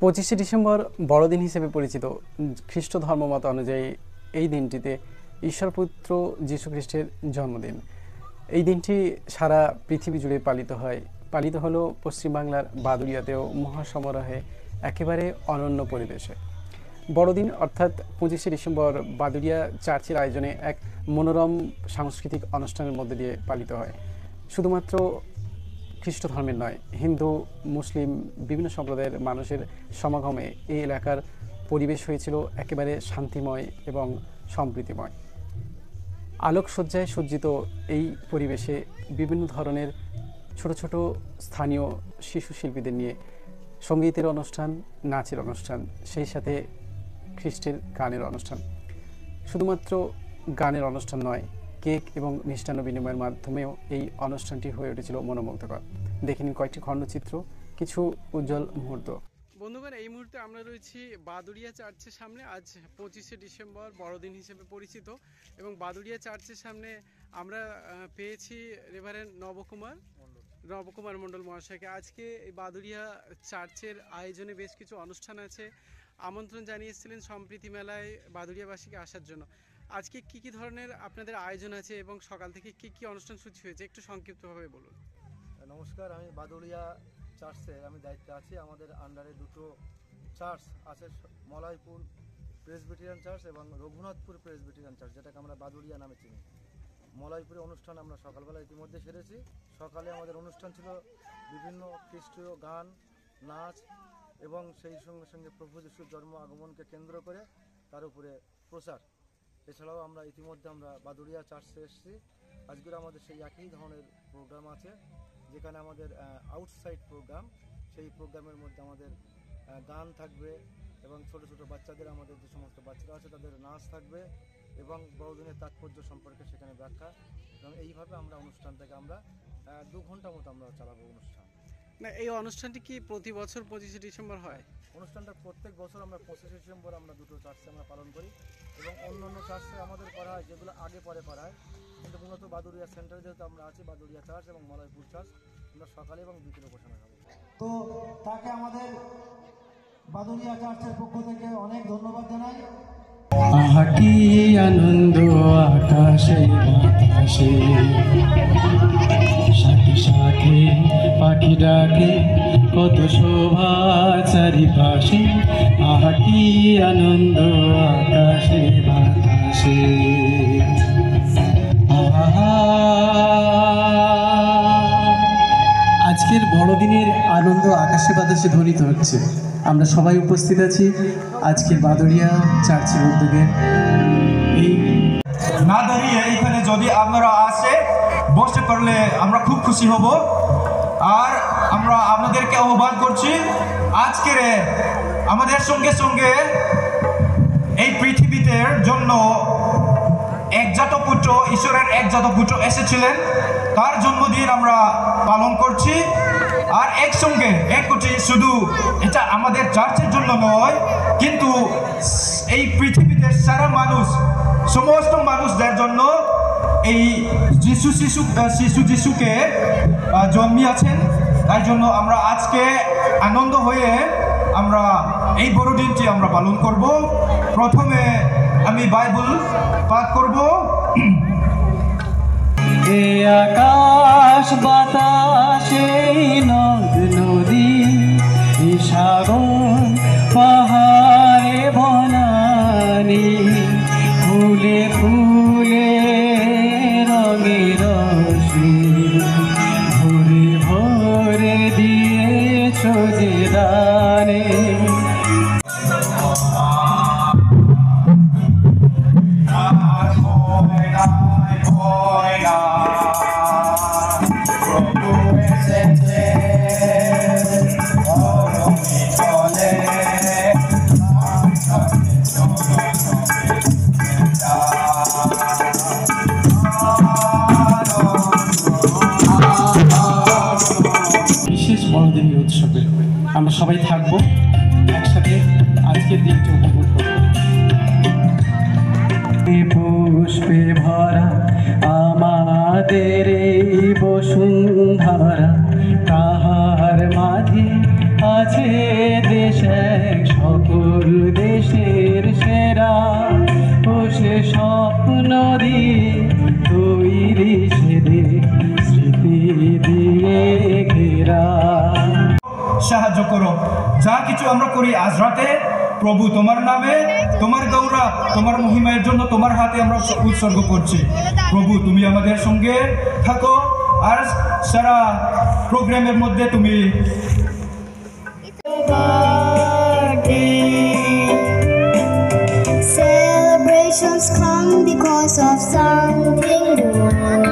25শে December বড়দিন হিসেবে পরিচিত। খ্রিস্ট ধর্মমত অনুযায়ী এই দিনটিতে ঈশ্বরপুত্র যীশু খ্রিস্টের জন্মদিন। এই দিনটি সারা পৃথিবী জুড়ে পালিত হলো পশ্চিমবাংলার বাদুড়িয়াতেও মহাসমারোহে, একেবারে অনন্য পরিবেশে। বড়দিন অর্থাৎ 25শে ডিসেম্বর বাদুড়িয়া চার্চের আয়োজনে এক মনোরম সাংস্কৃতিক অনুষ্ঠানের মধ্যে দিয়ে পালিত হয়। শুধুমাত্র খ্রিস্ট ধর্মের নয়, হিন্দু, মুসলিম বিভিন্ন সম্প্রদায়ের মানুষের সমাগমে এই এলাকার পরিবেশ হয়েছিল একেবারে শান্তিময় এবং সম্প্রীতিময়। আলোকসজ্জায় সজ্জিত এই পরিবেশে বিভিন্ন ধরনের ছোট ছোট স্থানীয় শিশু শিল্পীদের নিয়ে সঙ্গীতের অনুষ্ঠান, নাচের অনুষ্ঠান, সেই সাথে খ্রিস্টের গানের অনুষ্ঠান। শুধুমাত্র গানের অনুষ্ঠান নয়, কেক এবং মিষ্টান্ন বিনিময়ের মাধ্যমেও এই অনুষ্ঠানটি হয়ে উঠেছিল মনোমুগ্ধকর। দেখে নিন কয়েকটি খণ্ডচিত্র, কিছু উজ্জ্বল মুহূর্ত। বন্ধুগণ, এই মুহূর্তে আমরা রয়েছি বাদুড়িয়া চার্চের সামনে। আজ 25শে ডিসেম্বর বড়দিন হিসেবে পরিচিত এবং বাদুড়িয়া চার্চের সামনে আমরা পেয়েছি রেভারেন্ড নবকুমার মণ্ডল মহাশয়কে। আজকে এই বাদুড়িয়া চার্চের আয়োজনে বেশ কিছু অনুষ্ঠান আছে, আমন্ত্রণ জানিয়েছিলেন সম্প্রীতি মেলায় বাদুড়িয়াবাসীকে আসার জন্য। আজকে কি ধরনের আপনাদের আয়োজন আছে এবং সকাল থেকে কি অনুষ্ঠান সূচি হয়েছে, একটু সংক্ষিপ্তভাবে বলুন। নমস্কার, আমি বাদুড়িয়া চার্চে দায়িত্বে আছি। আমাদের আন্ডারে দুটো চার্চ আছে, মলয়পুর প্রেসবিটেরিয়ান চার্চ এবং রঘুনাথপুর প্রেসবিটেরিয়ান চার্চ, যেটাকে আমরা বাদুড়িয়া নামে চিনি। মলয়পুরে অনুষ্ঠান আমরা সকালবেলা ইতিমধ্যে সেরেছি। সকালে আমাদের অনুষ্ঠান ছিল বিভিন্ন খ্রিস্টীয় গান, নাচ এবং সেই সঙ্গে সঙ্গে প্রভু যিশুর জন্ম আগমনকে কেন্দ্র করে তার উপরে প্রচার। এছাড়াও আমরা ইতিমধ্যে বাদুড়িয়া চার্চে এসেছি। আজকের আমাদের সেই একই ধরনের প্রোগ্রাম আছে, যেখানে আমাদের আউটসাইড প্রোগ্রাম, সেই প্রোগ্রামের মধ্যে আমাদের গান থাকবে এবং ছোট ছোট বাচ্চাদের, আমাদের যে সমস্ত বাচ্চারা আছে তাদের নাচ থাকবে এবং বড়দিনের তাৎপর্য সম্পর্কে সেখানে ব্যাখ্যা। এবং এইভাবে আমরা অনুষ্ঠানটাকে 2 ঘন্টা মতো আমরা চালাবো অনুষ্ঠান। না, এই অনুষ্ঠানটি কি প্রতি বছর 25শে ডিসেম্বর হয়? অনুষ্ঠানটা প্রত্যেক বছর আমরা 25শে ডিসেম্বর দুটো চার্চে আমরা পালন করি এবং অন্য চার্চে আমাদের করা হয় যেগুলো আগে পরে করা হয়, কিন্তু মূলত বাদুড়িয়া সেন্টারে যেহেতু আমরা আছি, বাদুড়িয়া চার্চ এবং মলয়পুর চার্চ, আমরা সকালে এবং বিকেলে উপাসনা করব। তো তাকে আমাদের বাদুড়িয়া চার্চের পক্ষ থেকে অনেক ধন্যবাদ জানাই। আহা কি আনন্দ আকাশে বাতাসে, সাথে সাথে পাখি ডাকে, কত শোভা চারিপাশে। আহা কি আনন্দ আকাশে বাতাসে। আজকের বড়দিনের আনন্দ আকাশে বাতাসে ধ্বনিত হচ্ছে। আমরা সবাই উপস্থিত আছি আজকের বাদুড়িয়া চার্চের উদ্যোগে। এই না দাঁড়িয়ে এখানে যদি আপনারা আসে বসে পড়লে আমরা খুব খুশি হব। আর আমরা আপনাদেরকে আহ্বান করছি, আজকের আমাদের সঙ্গে সঙ্গে এই পৃথিবীতে জন্য একজাত পুত্র, ঈশ্বরের একজাত পুত্র এসেছিলেন, তার জন্মদিন আমরা পালন করছি। আর একসঙ্গে একটি শুধু এটা আমাদের চার্চের জন্য নয়, কিন্তু এই পৃথিবীতে সারা মানুষ, সমস্ত মানুষদের জন্য এই যিশুকে জন্মিয়েছেন। তাই জন্য আমরা আজকে আনন্দ হয়ে আমরা এই বড়দিনটি আমরা পালন করব। প্রথমে আমি বাইবেল পাঠ করব। এ আকাশ বাতাসে, নদ নদী, সাগর পাহাড়ে বনানি, ফুলে ফুলে রঙে রসে, ভরে ভরে দিয়েছ যে দানে। বিশেষ বড়দিনের উৎসবে আমরা সবাই থাকবো একসাথে, আজকের দিনটি উপভোগ করব। পুষ্পে ভরা আমাদের এই বসুন্ধরা, তাহার মাঝে আছে দেশ এক সকল দেশের সেরা, ও সে স্বপ্ন দিয়ে তৈরি সেদে স্মৃতি দিয়ে ঘেরা। সাহায্য করো। যা কিছু আমরা করি আজ রাতে প্রভু তোমার নামে, তোমার গৌরব, তোমার মহিমার জন্য তোমার হাতে আমরা উৎসর্গ করছি। প্রভু তুমি আমাদের সঙ্গে থাকো, আর সারা প্রোগ্রামের মধ্যে তুমি Celebrations come because of something good.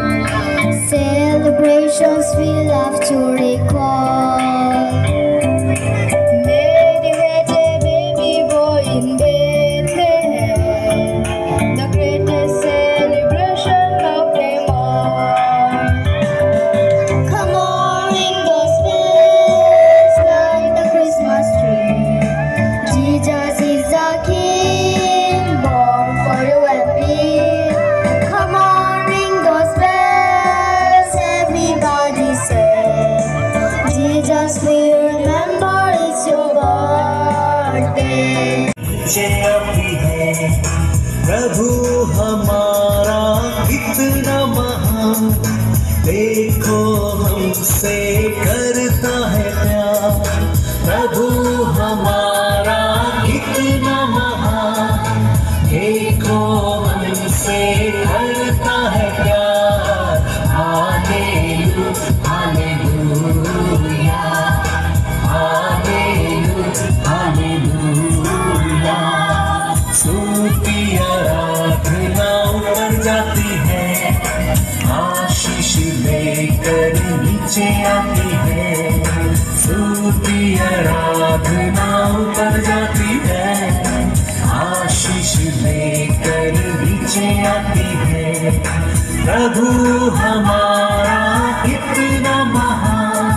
Celebrations we love to recall. Mary had a baby boy in Bethlehem, the greatest celebration of them all. Come on, ring those bells like the Christmas tree. Jesus is the King, born for you and me. Come on, ring those bells, everybody say, Jesus, we remember it's your birthday. प्रभु हमारा कितना महान, देखो हमसे करता है प्यार। प्रभु हमारा कितना महान, देखो हमसे करता है प्यार। Hallelujah hallelujah hallelujah. स्तुति आराधना ऊपर जाती है, आशीष लेकर नीचे आती है। स्तुति आराधना ऊपर जाती है, आशीष लेकर नीचे आती है। प्रभु हमारा कितना महान,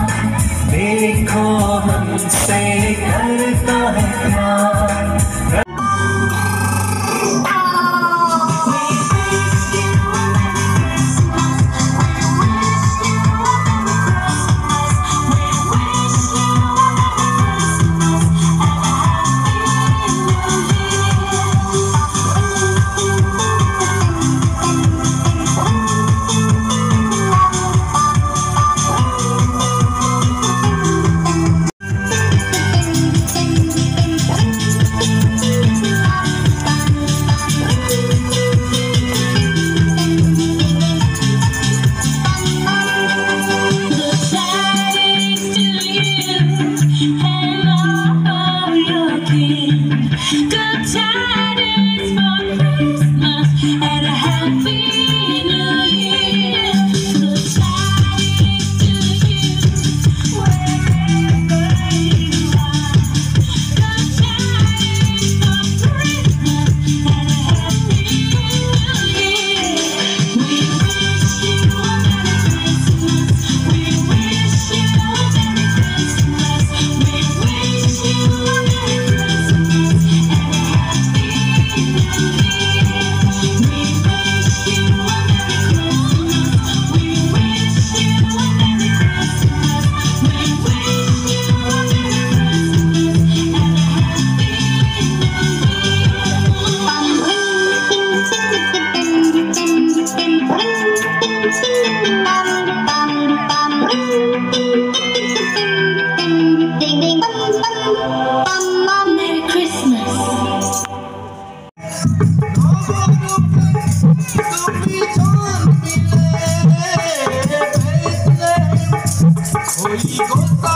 देखो हमसे करता है प्यार। Merry Christmas. कोई गोता